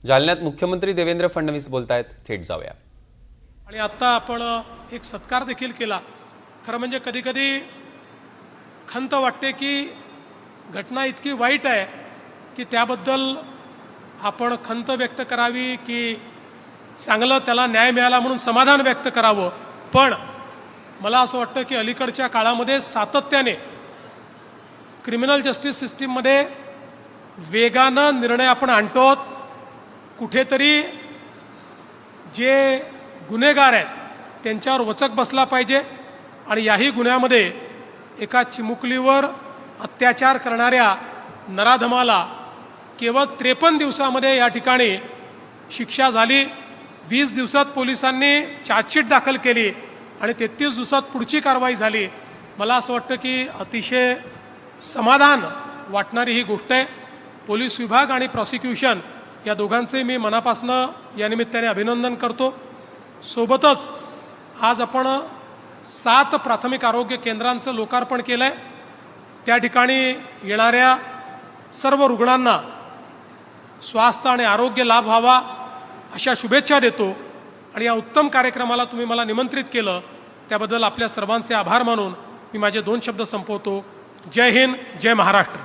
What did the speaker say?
जालन्यात मुख्यमंत्री देवेंद्र फडणवीस बोलतायत, थेट जाऊया। आणि आता आपण एक सत्कार देखील केला। खरं म्हणजे कधी कधी खंत वाटते की घटना इतकी वाईट आहे की त्याबद्दल आपण खंत व्यक्त करावी की चांगलं त्याला न्याय मिळाला म्हणून समाधान व्यक्त करावं। पण मला असं वाटतं की अलीकडच्या काळामध्ये सातत्याने क्रिमिनल जस्टिस सिस्टीममध्ये वेगानं निर्णय आपण आणतो। कुठेतरी जे गुन्हेगार आहेत त्यांच्यावर वचक बसला पाहिजे आणि याही गुन्ह्यामध्ये एका चिमुकलीवर अत्याचार करणाऱ्या नराधमाला केवळ 53 दिवसामध्ये या ठिकाणी शिक्षा झाली। 20 दिवसात पोलिसांनी चार्जशीट दाखल केली आणि 33 दिवसात पुढची कारवाई झाली। मला असं वाटतं की अतिशय समाधान वाटणारी ही गोष्ट आहे। पोलीस विभाग आणि प्रॉसिक्युशन या दोघांचे मी मनापासनं या निमित्ताने अभिनंदन करतो। सोबतच आज आपण 7 प्राथमिक आरोग्य केंद्रांचं लोकार्पण केलं आहे। त्या ठिकाणी येणाऱ्या सर्व रुग्णांना स्वास्थ्य आणि आरोग्य लाभ व्हावा अशा शुभेच्छा देतो आणि या उत्तम कार्यक्रमाला तुम्ही मला निमंत्रित केलं त्याबद्दल आपल्या सर्वांचे आभार मानून मी माझे 2 शब्द संपवतो। जय हिंद, जय महाराष्ट्र।